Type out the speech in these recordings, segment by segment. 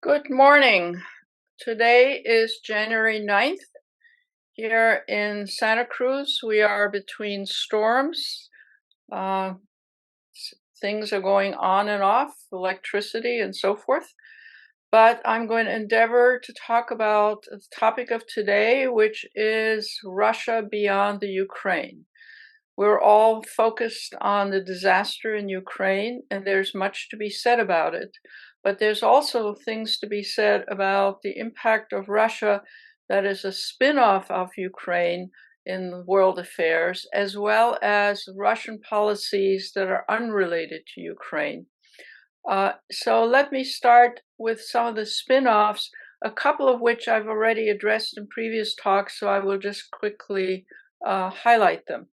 Good morning. Today is January 9th. Here in Santa Cruz, we are between storms. Uh, Things are going on and off, electricity and so forth. But I'm going to endeavor to talk about the topic of today, which is Russia beyond the Ukraine. We're all focused on the disaster in Ukraine, and there's much to be said about it. But there's also things to be said about the impact of Russia that is a spin-off of Ukraine in world affairs, as well as Russian policies that are unrelated to Ukraine. So let me start with some of the spin-offs, a couple of which I've already addressed in previous talks, so I will just quickly highlight them.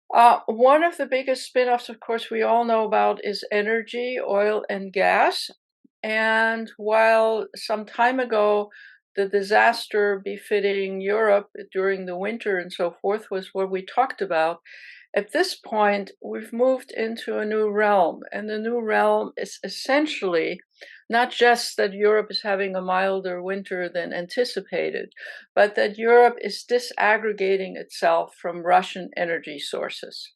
One of the biggest spin-offs, of course, we all know about is energy, oil and gas. And while some time ago, the disaster befitting Europe during the winter and so forth was what we talked about, at this point, we've moved into a new realm. And the new realm is essentially not just that Europe is having a milder winter than anticipated, but that Europe is disaggregating itself from Russian energy sources.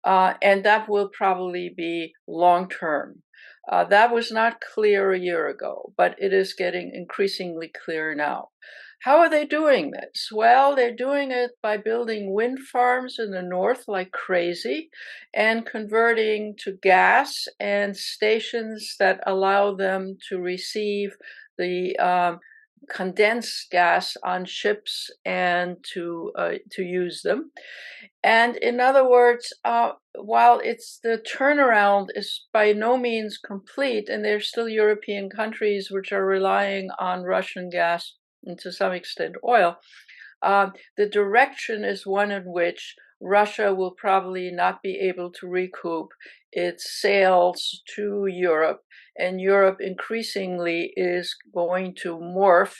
And that will probably be long term. That was not clear a year ago, but it is getting increasingly clear now. How are they doing this? Well, they're doing it by building wind farms in the north like crazy and converting to gas and stations that allow them to receive the condensed gas on ships and to use them. And in other words, while the turnaround is by no means complete, and there's still European countries which are relying on Russian gas and to some extent oil, the direction is one in which Russia will probably not be able to recoup its sales to Europe, and Europe increasingly is going to morph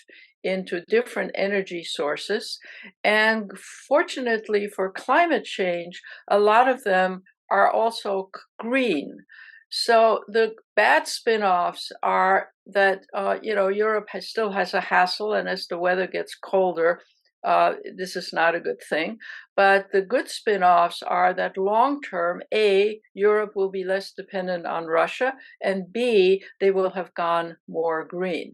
into different energy sources. And fortunately for climate change, a lot of them are also green. So the bad spin-offs are that Europe still has a hassle, and as the weather gets colder, this is not a good thing. But the good spin-offs are that long term, A, Europe will be less dependent on Russia, and B, they will have gone more green.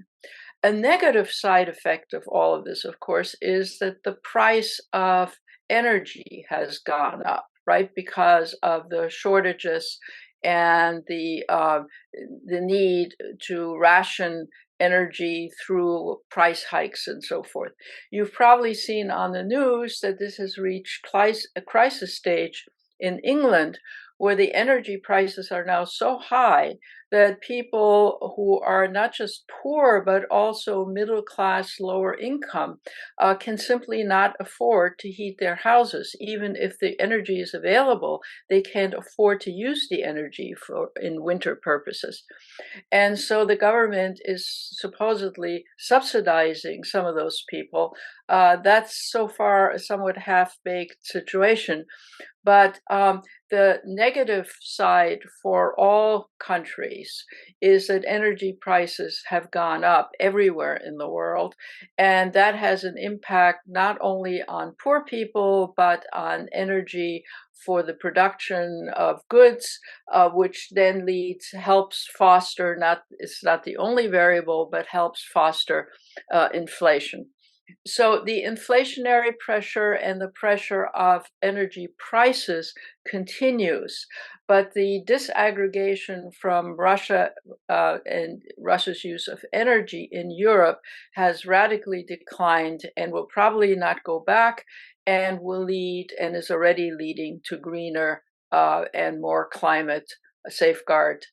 A negative side effect of all of this, of course, is that the price of energy has gone up, right? Because of the shortages and the need to ration energy through price hikes and so forth. You've probably seen on the news that this has reached a crisis stage in England, where the energy prices are now so high that people who are not just poor but also middle class, lower income, can simply not afford to heat their houses. Even if the energy is available, they can't afford to use the energy in winter purposes. And so the government is supposedly subsidizing some of those people. That's so far a somewhat half-baked situation. But the negative side for all countries is that energy prices have gone up everywhere in the world. And that has an impact not only on poor people, but on energy for the production of goods, which then helps foster, it's not the only variable, but helps foster inflation. So the inflationary pressure and the pressure of energy prices continues, but the disaggregation from Russia and Russia's use of energy in Europe has radically declined and will probably not go back, and will lead and is already leading to greener and more climate safeguard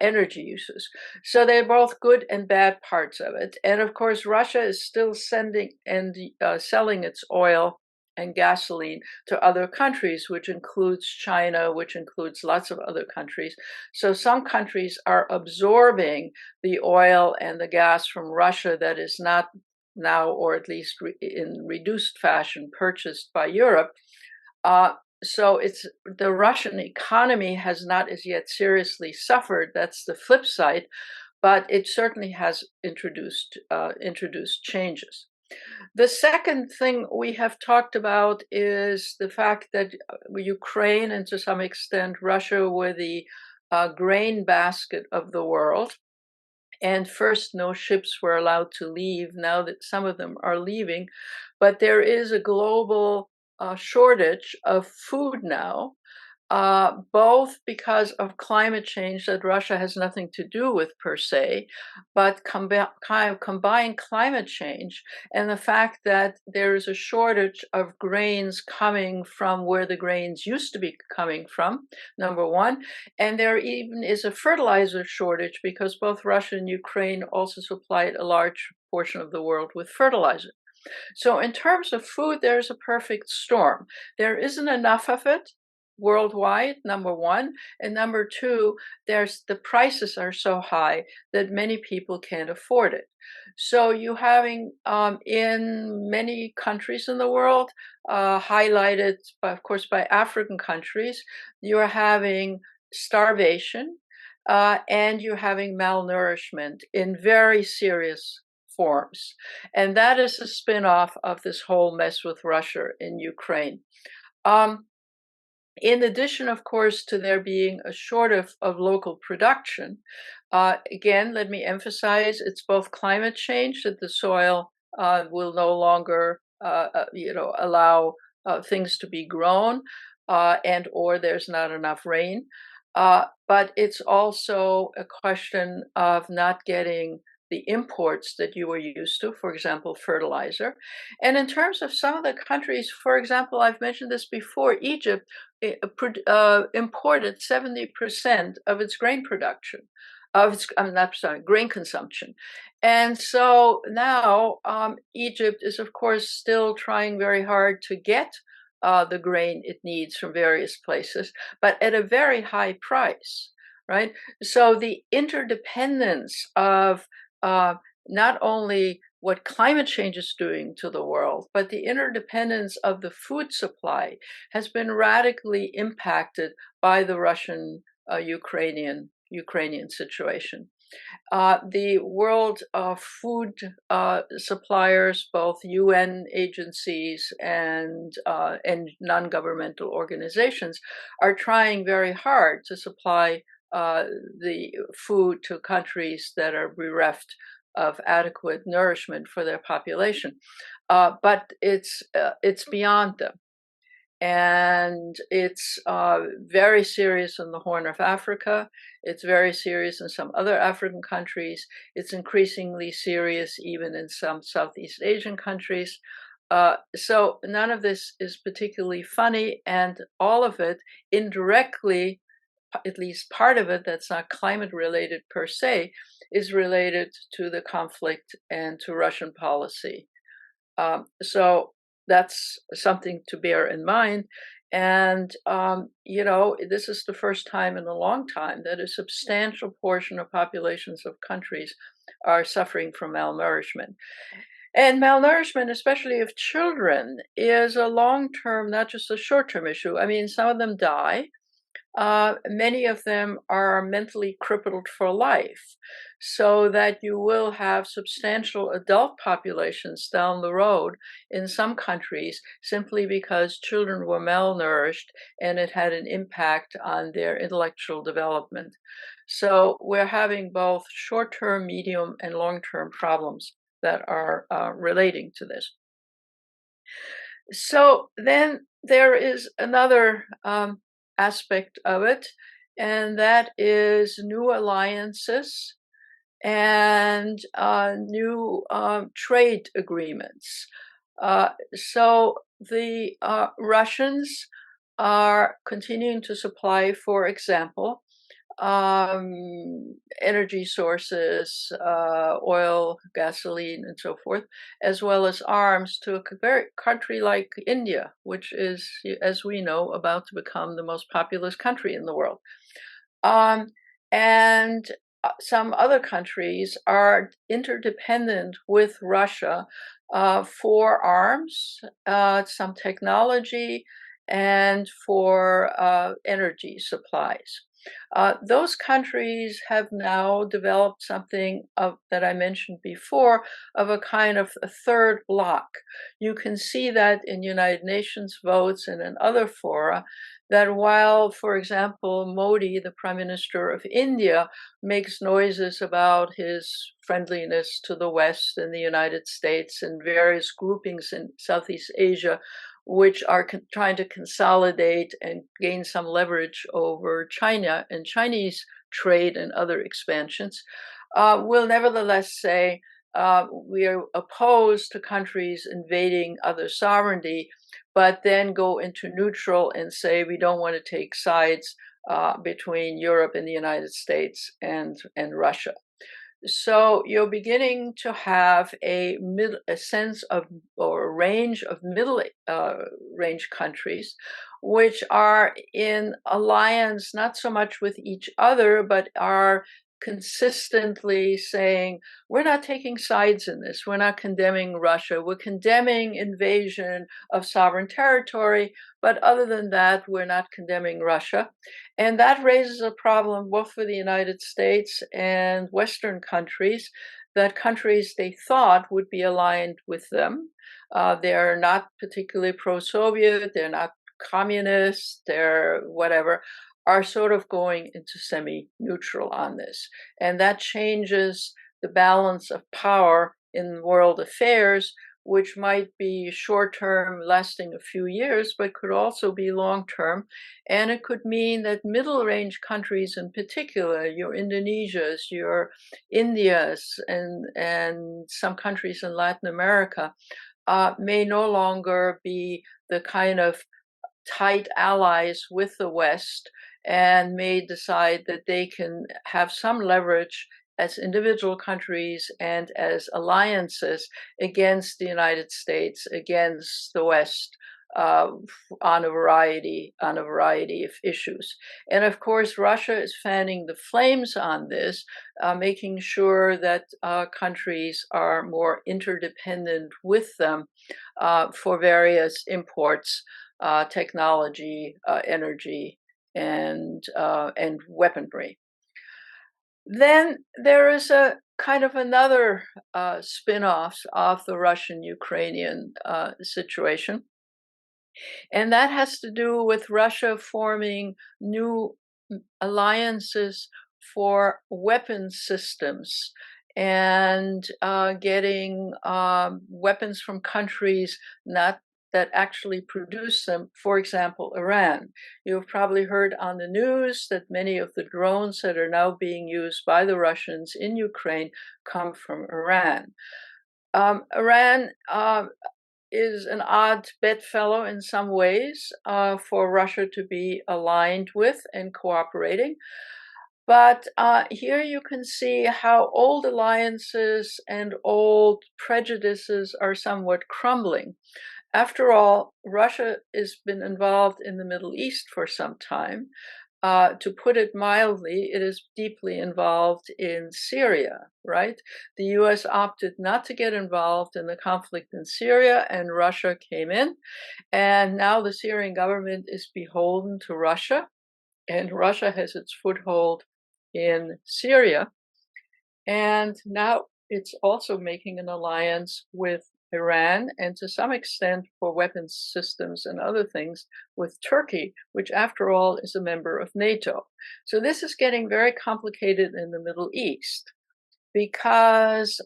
energy uses. So they're both good and bad parts of it. And of course, Russia is still sending and selling its oil and gasoline to other countries, which includes China, which includes lots of other countries. So some countries are absorbing the oil and the gas from Russia that is not now, or at least in reduced fashion, purchased by Europe. So the Russian economy has not as yet seriously suffered. That's the flip side. but it certainly has introduced changes. The second thing we have talked about is the fact that Ukraine and to some extent Russia were the grain basket of the world. And first, no ships were allowed to leave. Now that some of them are leaving, but there is a global shortage of food now, both because of climate change that Russia has nothing to do with per se, but combine climate change and the fact that there is a shortage of grains coming from where the grains used to be coming from, number one, and there even is a fertilizer shortage because both Russia and Ukraine also supplied a large portion of the world with fertilizer. So in terms of food, there's a perfect storm. There isn't enough of it worldwide, number one, and number two, the prices are so high that many people can't afford it. So you having in many countries in the world, highlighted of course by African countries, you're having starvation and you're having malnourishment in very serious forms. And that is a spin-off of this whole mess with Russia in Ukraine. In addition, of course, to there being a shortage of local production, again, let me emphasize, it's both climate change, that the soil will no longer, allow things to be grown, and or there's not enough rain. But it's also a question of not getting the imports that you were used to, for example, fertilizer. And in terms of some of the countries, for example, I've mentioned this before, Egypt imported 70% of its grain production, grain consumption. And so now Egypt is, of course, still trying very hard to get the grain it needs from various places, but at a very high price, right? So the interdependence of not only what climate change is doing to the world, but the interdependence of the food supply has been radically impacted by the Russian-Ukrainian situation. The world food suppliers, both UN agencies and non-governmental organizations, are trying very hard to supply the food to countries that are bereft of adequate nourishment for their population, but it's beyond them. And it's very serious in the Horn of Africa. It's very serious in some other African countries. It's increasingly serious even in some Southeast Asian countries. So none of this is particularly funny, and all of it indirectly, at least part of it that's not climate related per se, is related to the conflict and to Russian policy. So that's something to bear in mind. And, this is the first time in a long time that a substantial portion of populations of countries are suffering from malnourishment. And malnourishment, especially of children, is a long-term, not just a short-term issue. I mean, some of them die. Many of them are mentally crippled for life, so that you will have substantial adult populations down the road in some countries simply because children were malnourished and it had an impact on their intellectual development. So we're having both short-term, medium, and long-term problems that are relating to this. So then there is another aspect of it, and that is new alliances and new trade agreements. So the Russians are continuing to supply, for example, energy sources, oil, gasoline, and so forth, as well as arms to a country like India, which is, as we know, about to become the most populous country in the world. And some other countries are interdependent with Russia for arms, some technology, and for energy supplies. Those countries have now developed something that I mentioned before, of a kind of a third bloc. You can see that in United Nations votes and in other fora, that while, for example, Modi, the Prime Minister of India, makes noises about his friendliness to the West and the United States and various groupings in Southeast Asia, which are trying to consolidate and gain some leverage over China and Chinese trade and other expansions, will nevertheless say we are opposed to countries invading other sovereignty, but then go into neutral and say we don't want to take sides between Europe and the United States and Russia. So you're beginning to have a sense of, or a range of middle range countries, which are in alliance not so much with each other, but are consistently saying, we're not taking sides in this. We're not condemning Russia. We're condemning invasion of sovereign territory. But other than that, we're not condemning Russia. And that raises a problem both for the United States and Western countries, that countries they thought would be aligned with them. They're not particularly pro-Soviet, they're not communist, they're whatever, are sort of going into semi-neutral on this. And that changes the balance of power in world affairs, which might be short-term, lasting a few years, but could also be long-term. And it could mean that middle-range countries in particular, your Indonesias, your Indias, and some countries in Latin America, may no longer be the kind of tight allies with the West, and may decide that they can have some leverage as individual countries and as alliances against the United States, against the West, on a variety of issues. And of course, Russia is fanning the flames on this, making sure that countries are more interdependent with them for various imports, technology, energy, and weaponry. Then there is a kind of another spin-off of the Russian-Ukrainian situation, and that has to do with Russia forming new alliances for weapon systems and getting weapons from countries not that actually produce them, for example, Iran. You've probably heard on the news that many of the drones that are now being used by the Russians in Ukraine come from Iran. Iran is an odd bedfellow in some ways for Russia to be aligned with and cooperating. But here you can see how old alliances and old prejudices are somewhat crumbling. After all, Russia has been involved in the Middle East for some time. To put it mildly, it is deeply involved in Syria, right? The US opted not to get involved in the conflict in Syria, and Russia came in. And now the Syrian government is beholden to Russia, and Russia has its foothold in Syria. And now it's also making an alliance with Iran, and to some extent for weapons systems and other things with Turkey, which after all is a member of NATO. So this is getting very complicated in the Middle East, because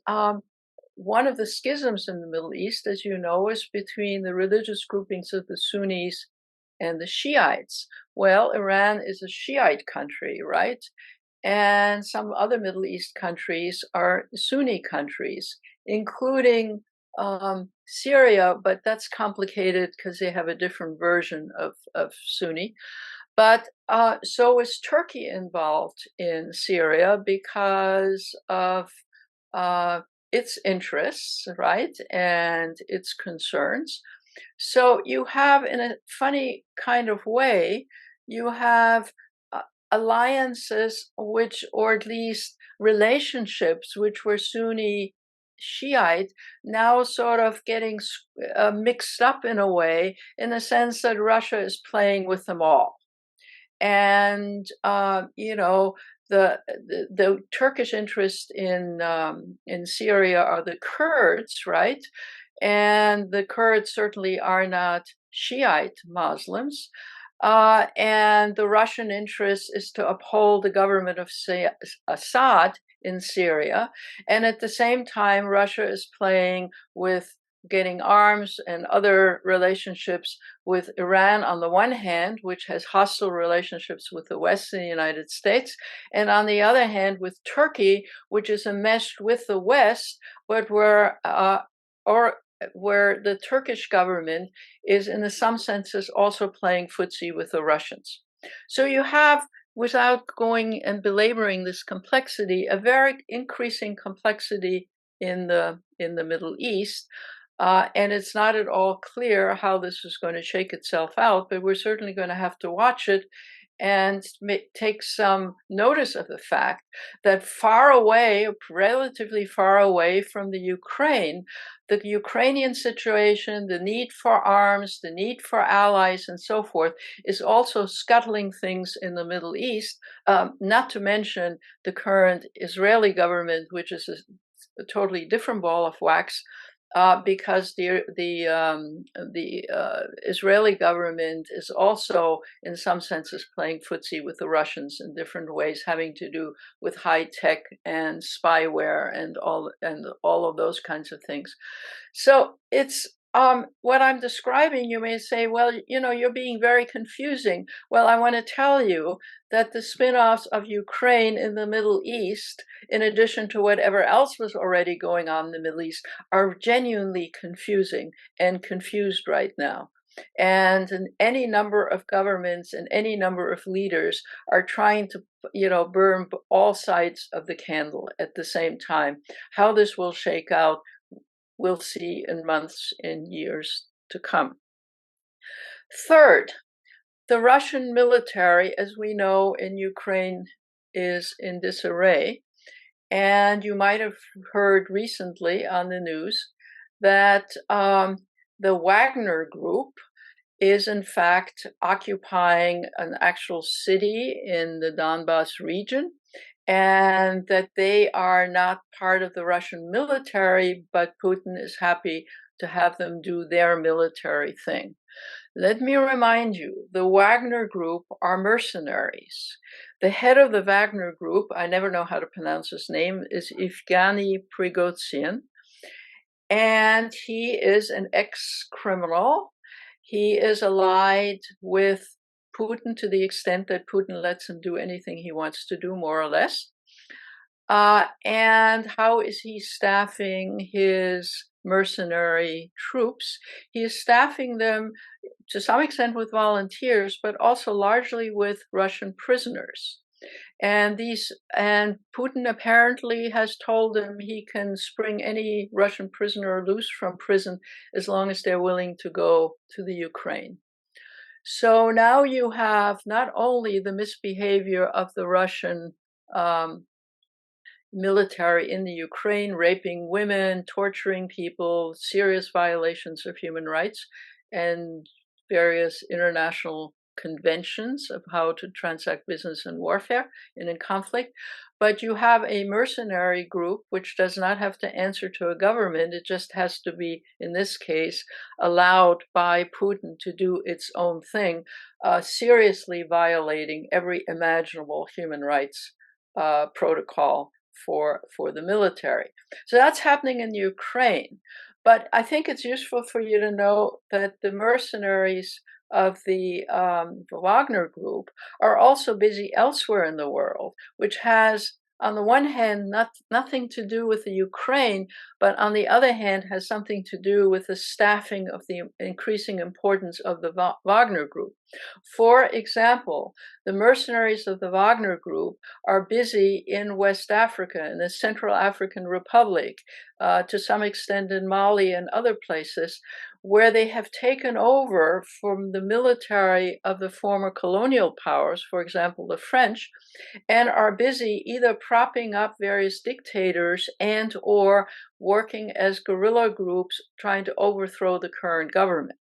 one of the schisms in the Middle East, as you know, is between the religious groupings of the Sunnis and the Shiites. Well, Iran is a Shiite country, right? And some other Middle East countries are Sunni countries, including Syria, but that's complicated because they have a different version of Sunni. But so is Turkey involved in Syria because of its interests, right, and its concerns. So you have, in a funny kind of way, you have alliances which, or at least relationships which were Sunni Shiite, now sort of getting mixed up in a way, in the sense that Russia is playing with them all. and the Turkish interest in Syria are the Kurds, right? And the Kurds certainly are not Shiite Muslims. And the Russian interest is to uphold the government of Assad in Syria. And at the same time, Russia is playing with getting arms and other relationships with Iran on the one hand, which has hostile relationships with the West and the United States, and on the other hand with Turkey, which is enmeshed with the West, but where the Turkish government is in some senses also playing footsie with the Russians. So you have, without going and belaboring this complexity, a very increasing complexity in the Middle East. And it's not at all clear how this is going to shake itself out, but we're certainly going to have to watch it and take some notice of the fact that far away, relatively far away from the Ukrainian situation, the need for arms, the need for allies, and so forth, is also scuttling things in the Middle East, not to mention the current Israeli government, which is a totally different ball of wax, because the Israeli government is also, in some senses, playing footsie with the Russians in different ways, having to do with high tech and spyware and all of those kinds of things. So it's what I'm describing. You may say, well, you're being very confusing. Well, I want to tell you that the spin-offs of Ukraine in the Middle East, in addition to whatever else was already going on in the Middle East, are genuinely confusing and confused right now. And any number of governments and any number of leaders are trying to, burn all sides of the candle at the same time. How this will shake out, we'll see in months and years to come. Third, the Russian military, as we know, in Ukraine is in disarray. And you might have heard recently on the news that the Wagner Group is in fact occupying an actual city in the Donbas region, and that they are not part of the Russian military, but Putin is happy to have them do their military thing. Let me remind you, the Wagner Group are mercenaries. The head of the Wagner Group, I never know how to pronounce his name, is Evgeny Prigozhin, and he is an ex-criminal. He is allied with Putin to the extent that Putin lets him do anything he wants to do, more or less. And how is he staffing his mercenary troops? He is staffing them to some extent with volunteers, but also largely with Russian prisoners. And Putin apparently has told him he can spring any Russian prisoner loose from prison as long as they're willing to go to the Ukraine. So now you have not only the misbehavior of the Russian military in the Ukraine, raping women, torturing people, serious violations of human rights, and various international conventions of how to transact business in warfare and in conflict. But you have a mercenary group which does not have to answer to a government. It just has to be, in this case, allowed by Putin to do its own thing, seriously violating every imaginable human rights protocol for the military. So that's happening in Ukraine. But I think it's useful for you to know that the mercenaries of the Wagner Group are also busy elsewhere in the world, which has, on the one hand, nothing to do with the Ukraine, but on the other hand, has something to do with the staffing of the increasing importance of the Wagner Group. For example, the mercenaries of the Wagner Group are busy in West Africa, in the Central African Republic, to some extent in Mali and other places, where they have taken over from the military of the former colonial powers, for example, the French, and are busy either propping up various dictators and or working as guerrilla groups trying to overthrow the current government.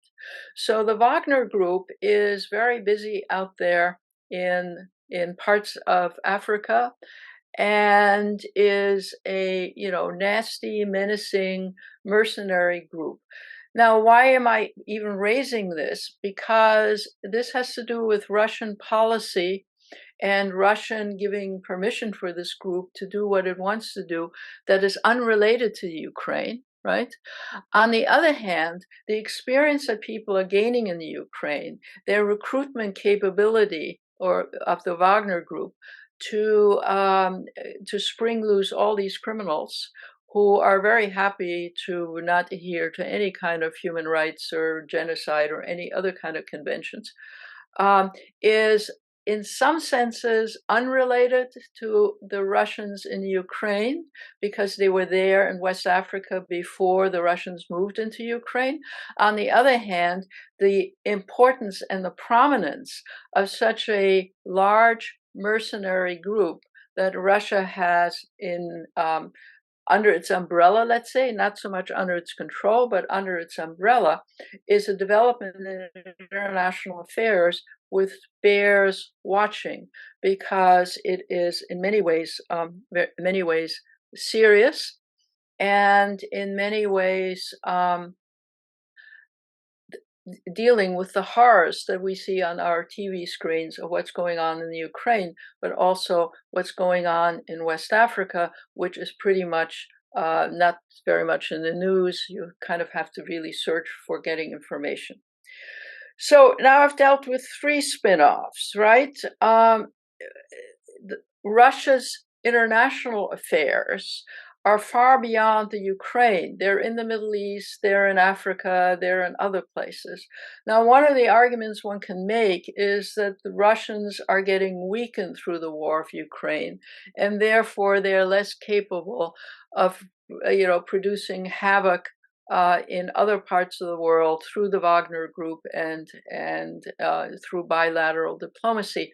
So the Wagner Group is very busy out there in parts of Africa, and is a, nasty, menacing mercenary group. Now, why am I even raising this? Because this has to do with Russian policy and Russian giving permission for this group to do what it wants to do that is unrelated to Ukraine, right? On the other hand, the experience that people are gaining in the Ukraine, their recruitment capability or of the Wagner group to spring loose all these criminals who are very happy to not adhere to any kind of human rights or genocide or any other kind of conventions, is in some senses unrelated to the Russians in Ukraine, because they were there in West Africa before the Russians moved into Ukraine. On the other hand, the importance and the prominence of such a large mercenary group that Russia has in under its umbrella, let's say, not so much under its control, but under its umbrella, is a development in international affairs with bears watching, because it is in many ways serious, and in many ways dealing with the horrors that we see on our TV screens of what's going on in the Ukraine, but also what's going on in West Africa, which is pretty much not very much in the news. You kind of have to really search for getting information. So now I've dealt with 3 spin-offs, right? Russia's international affairs are far beyond the Ukraine. They're in the Middle East, they're in Africa, they're in other places. Now, one of the arguments one can make is that the Russians are getting weakened through the war of Ukraine, and therefore they're less capable of, producing havoc in other parts of the world through the Wagner Group and through bilateral diplomacy.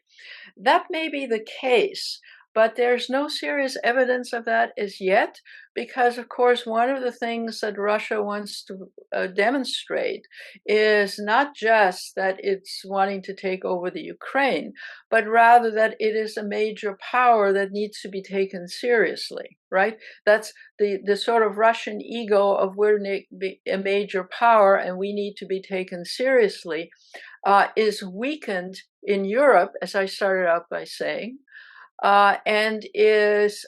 That may be the case, but there's no serious evidence of that as yet, because, of course, one of the things that Russia wants to demonstrate is not just that it's wanting to take over the Ukraine, but rather that it is a major power that needs to be taken seriously, right? That's the sort of Russian ego of we're a major power and we need to be taken seriously, is weakened in Europe, as I started out by saying, and is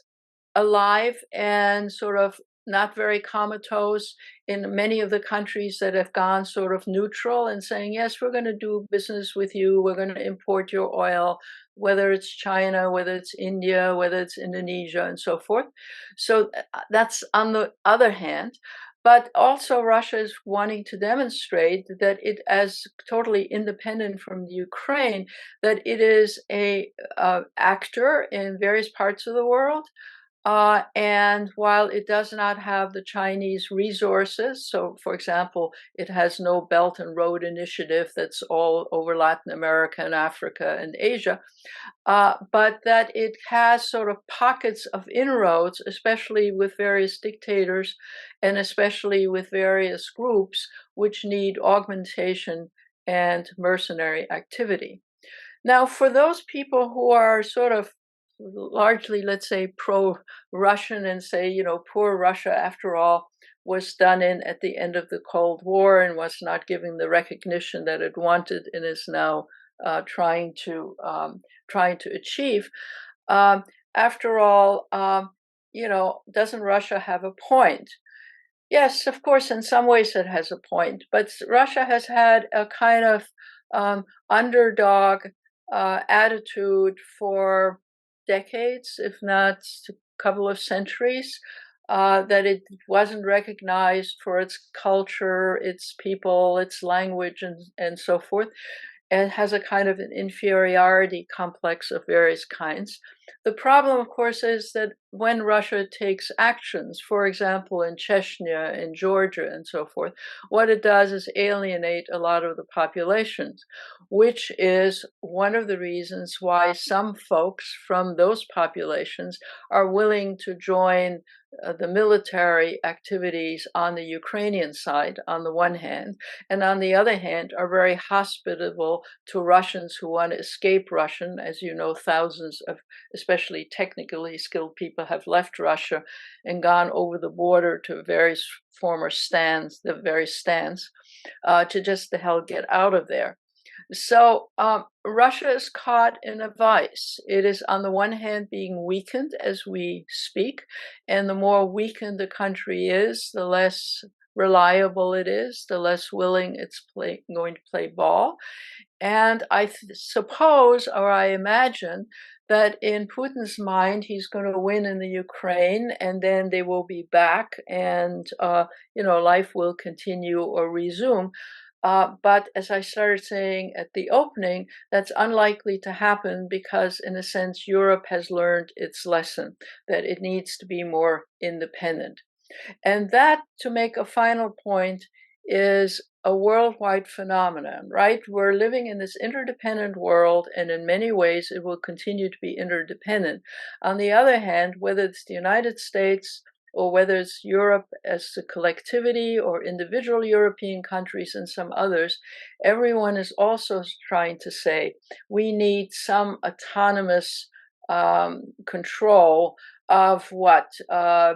alive and sort of not very comatose in many of the countries that have gone sort of neutral and saying, yes, we're going to do business with you, we're going to import your oil, whether it's China, whether it's India, whether it's Indonesia, and so forth. So that's on the other hand. But also Russia is wanting to demonstrate that it, as totally independent from the Ukraine, that it is a actor in various parts of the world. And while it does not have the Chinese resources, so for example, it has no Belt and Road Initiative that's all over Latin America and Africa and Asia, but that it has sort of pockets of inroads, especially with various dictators and especially with various groups which need augmentation and mercenary activity. Now, for those people who are sort of largely, let's say, pro-Russian and say, poor Russia, after all, was done in at the end of the Cold War and was not given the recognition that it wanted and is now trying to achieve. After all, doesn't Russia have a point? Yes, of course, in some ways it has a point, but Russia has had a kind of underdog attitude for decades, if not a couple of centuries, that it wasn't recognized for its culture, its people, its language, and so forth. And has a kind of an inferiority complex of various kinds. The problem, of course, is that when Russia takes actions, for example, in Chechnya, in Georgia, and so forth, what it does is alienate a lot of the populations, which is one of the reasons why some folks from those populations are willing to join the military activities on the Ukrainian side, on the one hand, and on the other hand, are very hospitable to Russians who want to escape Russian. As you know, thousands of especially technically skilled people have left Russia and gone over the border to various former stands, the various stands, to just the hell get out of there. So Russia is caught in a vice. It is on the one hand being weakened as we speak, and the more weakened the country is, the less reliable it is, the less willing it's going to play ball. And I suppose, or I imagine, that in Putin's mind, he's going to win in the Ukraine, and then they will be back, and life will continue or resume. But as I started saying at the opening, that's unlikely to happen because, in a sense, Europe has learned its lesson, that it needs to be more independent. And that, to make a final point, is a worldwide phenomenon, right? We're living in this interdependent world, and in many ways it will continue to be interdependent. On the other hand, whether it's the United States or whether it's Europe as a collectivity or individual European countries and some others, everyone is also trying to say we need some autonomous control of what?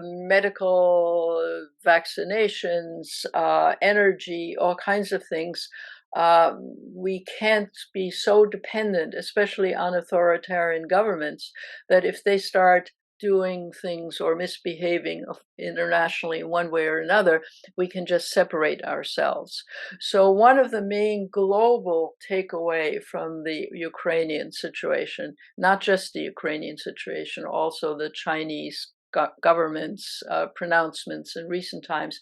Medical, vaccinations, energy, all kinds of things. We can't be so dependent, especially on authoritarian governments, that if they start doing things or misbehaving internationally in one way or another, we can just separate ourselves. So one of the main global takeaway from the Ukrainian situation, not just the Ukrainian situation, also the Chinese government's pronouncements in recent times,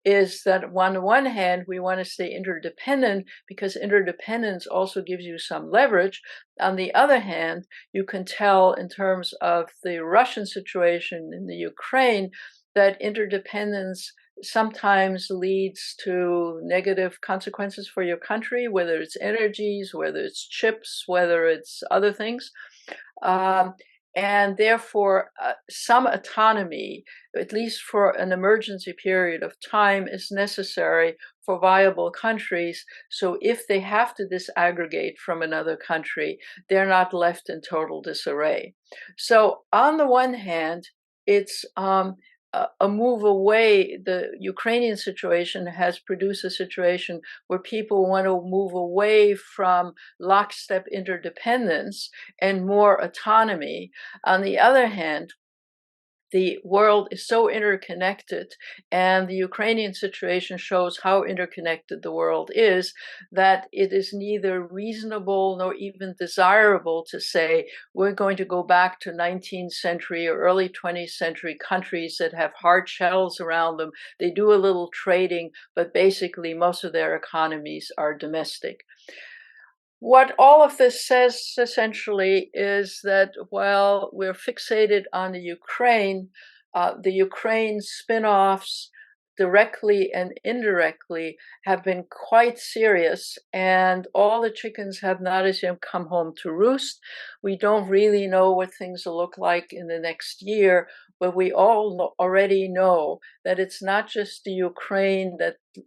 is that on the one hand, we want to stay interdependent because interdependence also gives you some leverage. On the other hand, you can tell in terms of the Russian situation in the Ukraine that interdependence sometimes leads to negative consequences for your country, whether it's energies, whether it's chips, whether it's other things. And therefore, some autonomy, at least for an emergency period of time, is necessary for viable countries. So if they have to disaggregate from another country, they're not left in total disarray. So on the one hand, it's a move away. The Ukrainian situation has produced a situation where people want to move away from lockstep interdependence and more autonomy. On the other hand, the world is so interconnected, and the Ukrainian situation shows how interconnected the world is, that it is neither reasonable nor even desirable to say we're going to go back to 19th century or early 20th century countries that have hard shells around them. They do a little trading, but basically most of their economies are domestic. What all of this says essentially is that while we're fixated on the Ukraine spin-offs, directly and indirectly, have been quite serious, and all the chickens have not as yet come home to roost. We don't really know what things will look like in the next year, but we all already know that it's not just the Ukraine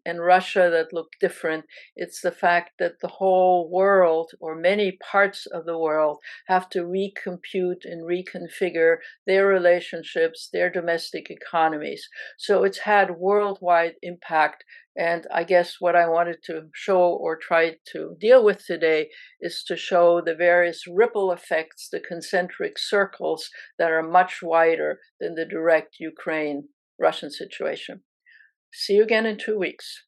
and Russia that look different. It's the fact that the whole world, or many parts of the world, have to recompute and reconfigure their relationships, their domestic economies. So it's had worldwide impact. And I guess what I wanted to show or try to deal with today is to show the various ripple effects, the concentric circles that are much wider than the direct Ukraine-Russian situation. See you again in 2 weeks.